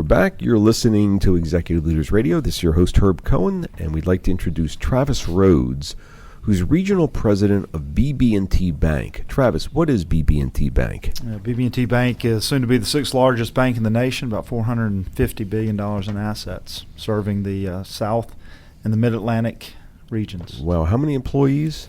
back. You're listening to Executive Leaders Radio. This is your host, Herb Cohen, and we'd like to introduce Travis Rhodes, who's Regional President of BB&T Bank. Travis, what is BB&T Bank? BB&T Bank is soon to be the sixth largest bank in the nation, about $450 billion in assets, serving the South and the Mid-Atlantic regions. Wow, how many employees?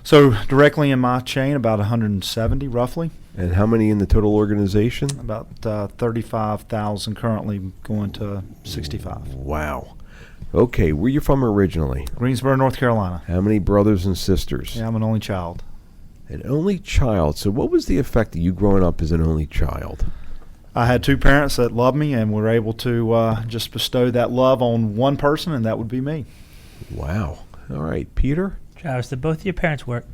So directly in my chain, about 170 roughly. And how many in the total organization? About 35,000, currently going to 65. Wow. Okay, where are you from originally? Greensboro, North Carolina. How many brothers and sisters? Yeah, I'm an only child. An only child. So what was the effect of you growing up as an only child? I had two parents that loved me and were able to just bestow that love on one person, and that would be me. Wow. All right, Peter? Travis, did both of your parents work?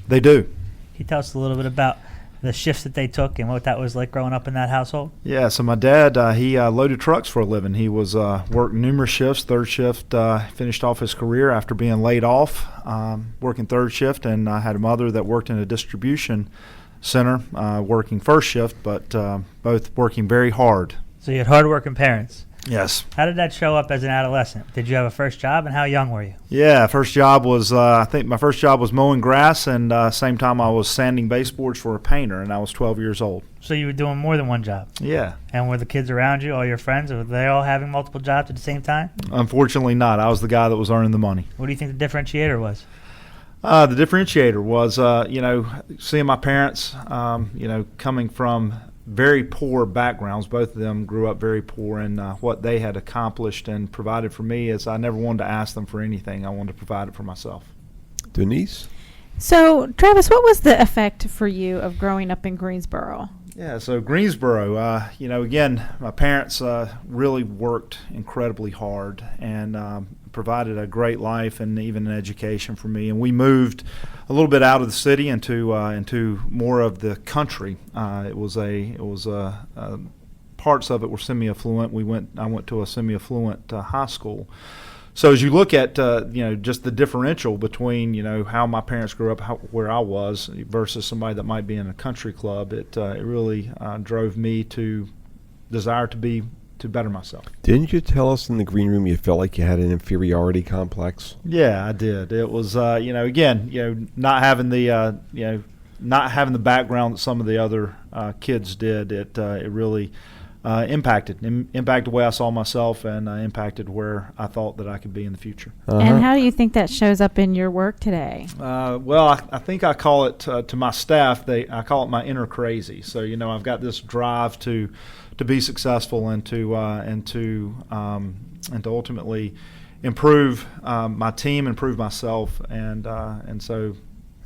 They do. Can you tell us a little bit about the shifts that they took and what that was like growing up in that household? Yeah, so my dad, he loaded trucks for a living. He was worked numerous shifts. Third shift, finished off his career after being laid off, working third shift, and I had a mother that worked in a distribution center, working first shift, but both working very hard. So you had hard-working parents. Yes. How did that show up as an adolescent? Did you have a first job, and how young were you? Yeah, first job was, I think my first job was mowing grass, and same time I was sanding baseboards for a painter, and I was 12 years old. So you were doing more than one job? Yeah. And were the kids around you, all your friends, were they all having multiple jobs at the same time? Unfortunately not. I was the guy that was earning the money. What do you think the differentiator was? The differentiator was, seeing my parents, coming from very poor backgrounds. Both of them grew up very poor, and what they had accomplished and provided for me is I never wanted to ask them for anything. I wanted to provide it for myself. Denise? So, Travis, what was the effect for you of growing up in Greensboro? Yeah, so Greensboro, again, my parents really worked incredibly hard and provided a great life and even an education for me. And we moved a little bit out of the city into more of the country. Parts of it were semi-affluent. I went to a semi-affluent high school. So as you look at just the differential between how my parents grew up, where I was versus somebody that might be in a country club, it really drove me to desire to better myself. Didn't you tell us in the green room you felt like you had an inferiority complex? Yeah, I did. It was not having the not having the background that some of the other kids did. It really impacted the way I saw myself and impacted where I thought that I could be in the future. And how do you think that shows up in your work today? Well, I think I call it to my staff. I call it my inner crazy. So I've got this drive to be successful and to ultimately improve my team, improve myself, and so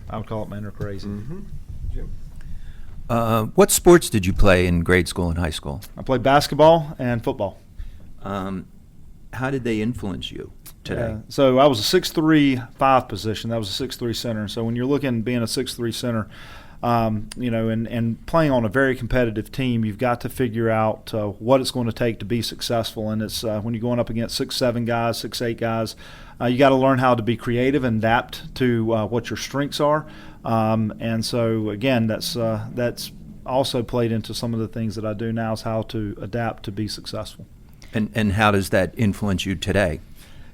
I would call it my inner crazy. Mm-hmm. Jim? What sports did you play in grade school and high school? I played basketball and football. How did they influence you today? So I was a 6'3", 5 position. That was a 6'3" center. So when you're looking being a 6'3" center, and playing on a very competitive team, you've got to figure out what it's going to take to be successful. And it's when you're going up against 6'7" guys, 6'8" guys, you got to learn how to be creative and adapt to what your strengths are. And so again, that's also played into some of the things that I do now, is how to adapt to be successful. And how does that influence you today?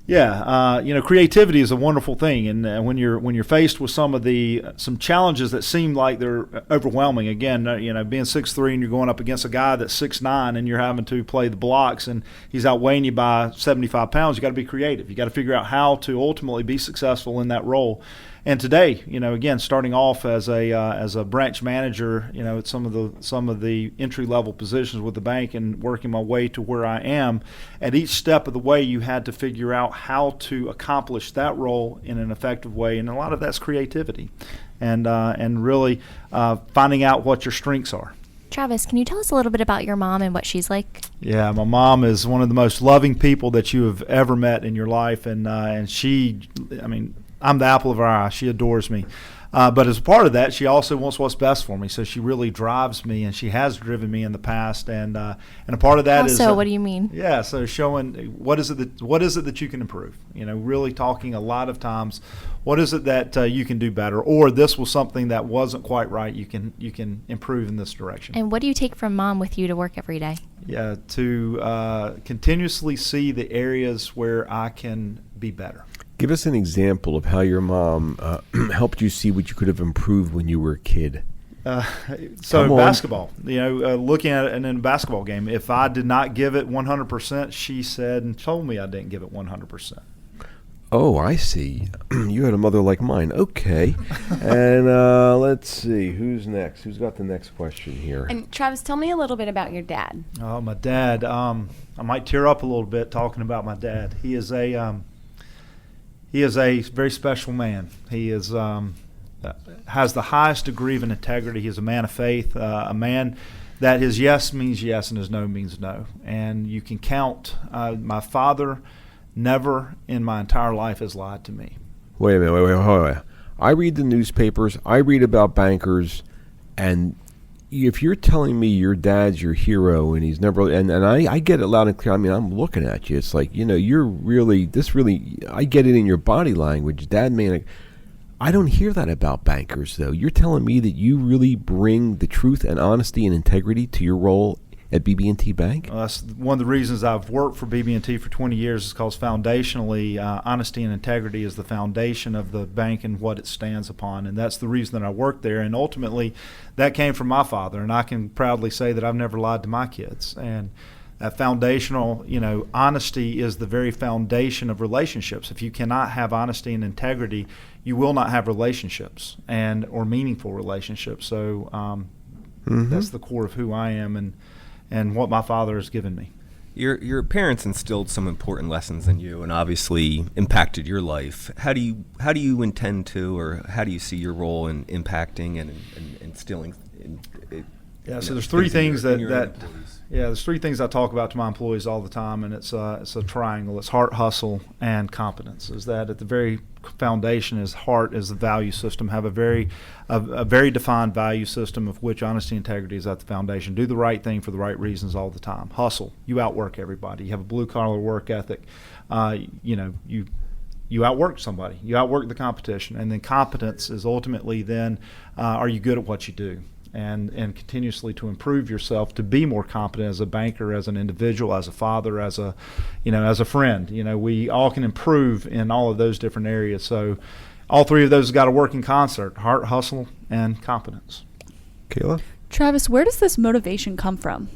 Yeah, creativity is a wonderful thing, and when you're faced with some challenges that seem like they're overwhelming. Again, being 6'3" and you're going up against a guy that's 6'9", and you're having to play the blocks, and he's outweighing you by 75 pounds. You got to be creative. You got to figure out how to ultimately be successful in that role. And today, again, starting off as a branch manager, at some of the entry level positions with the bank, and working my way to where I am, at each step of the way, you had to figure out how to accomplish that role in an effective way, and a lot of that's creativity, and really finding out what your strengths are. Travis, can you tell us a little bit about your mom and what she's like? Yeah, my mom is one of the most loving people that you have ever met in your life, and she, I'm the apple of her eye. She adores me. But as a part of that, she also wants what's best for me. So she really drives me, and she has driven me in the past. And a part of that is Also, what do you mean? Yeah, so showing what is it that you can improve. Really talking a lot of times, what is it that you can do better, or this was something that wasn't quite right. You can improve in this direction. And what do you take from Mom with you to work every day? Yeah, to continuously see the areas where I can be better. Give us an example of how your mom helped you see what you could have improved when you were a kid. So basketball, looking at it in a basketball game, if I did not give it 100%, she said and told me I didn't give it 100%. Oh, I see. You had a mother like mine. Okay. And let's see. Who's next? Who's got the next question here? And Travis, tell me a little bit about your dad. Oh, my dad. I might tear up a little bit talking about my dad. He is a very special man. He is has the highest degree of integrity. He is a man of faith, a man that his yes means yes and his no means no. And you can count. My father never in my entire life has lied to me. Wait a minute. Wait. I read the newspapers. I read about bankers, and if you're telling me your dad's your hero and he's never, and I get it loud and clear. I mean, I'm looking at you. It's like, you're really, I get it in your body language. Dad, man, I don't hear that about bankers, though. You're telling me that you really bring the truth and honesty and integrity to your role at BB&T Bank? Well, that's one of the reasons I've worked for BB&T for 20 years, is because foundationally, honesty and integrity is the foundation of the bank and what it stands upon. And that's the reason that I work there. And ultimately, that came from my father. And I can proudly say that I've never lied to my kids. And that foundational, honesty is the very foundation of relationships. If you cannot have honesty and integrity, you will not have relationships or meaningful relationships. So that's the core of who I am and what my father has given me. Your parents instilled some important lessons in you and obviously impacted your life. How do you intend to, or how do you see your role in impacting and instilling? So there's three things there's three things I talk about to my employees all the time, and it's a triangle. It's heart, hustle, and competence. Is that at the very foundation is heart, is the value system. Have a very defined value system of which honesty and integrity is at the foundation. Do the right thing for the right reasons all the time. Hustle. You outwork everybody. You have a blue collar work ethic. You outwork somebody. You outwork the competition. And then competence is ultimately then are you good at what you do? And continuously to improve yourself, to be more competent as a banker, as an individual, as a father, as a friend. We all can improve in all of those different areas. So all three of those got to work in concert: heart, hustle, and competence. Kayla? Travis, where does this motivation come from?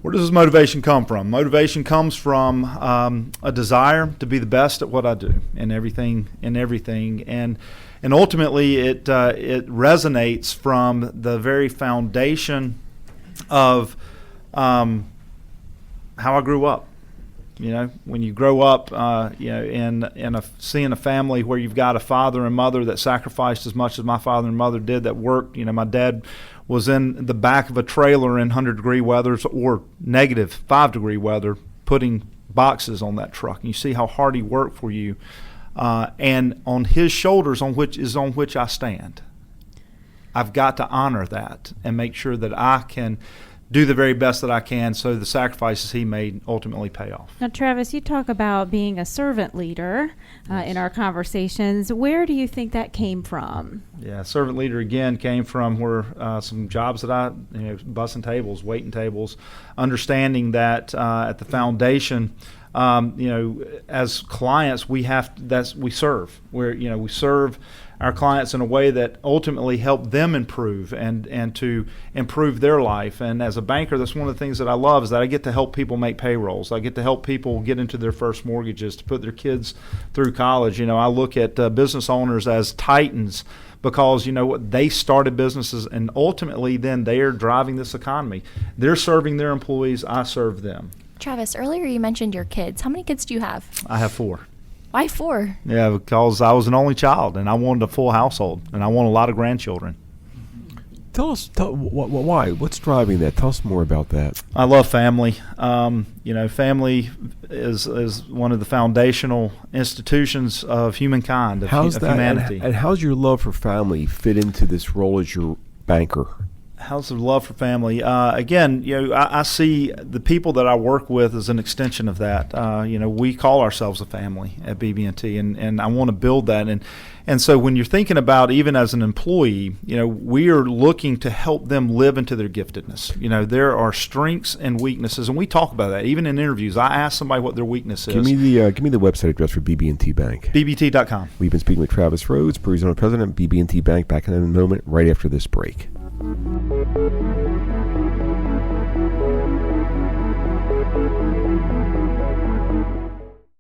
Where does this motivation come from? Motivation comes from a desire to be the best at what I do in everything. And ultimately, it resonates from the very foundation of how I grew up. When you grow up, seeing a family where you've got a father and mother that sacrificed as much as my father and mother did, that worked. My dad was in the back of a trailer in 100-degree weather or negative 5-degree weather, putting boxes on that truck. And you see how hard he worked for you. And on his shoulders, on which I stand. I've got to honor that and make sure that I can do the very best that I can, so the sacrifices he made ultimately pay off. Now, Travis, you talk about being a servant leader in our conversations. Where do you think that came from? Yeah, servant leader again came from where some jobs that I, bussing tables, waiting tables, understanding that at the foundation. As clients, we serve. We serve our clients in a way that ultimately help them improve and to improve their life. And as a banker, that's one of the things that I love, is that I get to help people make payrolls. I get to help people get into their first mortgages, to put their kids through college. I look at business owners as titans, because they started businesses, and ultimately then they are driving this economy. They're serving their employees. I serve them. Travis, earlier you mentioned your kids. How many kids do you have? I have 4. Why 4? Yeah, because I was an only child, and I wanted a full household, and I want a lot of grandchildren. Tell us why. What's driving that? Tell us more about that. I love family. Family is one of the foundational institutions of humankind, of humanity. And how's your love for family fit into this role as your banker? How's the love for family? Again, I see the people that I work with as an extension of that. We call ourselves a family at BB&T, and I want to build that. And so when you're thinking about even as an employee, we are looking to help them live into their giftedness. There are strengths and weaknesses, and we talk about that. Even in interviews, I ask somebody what their weakness is. Give me the website address for BB&T Bank. BBT.com. We've been speaking with Travis Rhodes, President of BB&T Bank. Back in a moment, right after this break.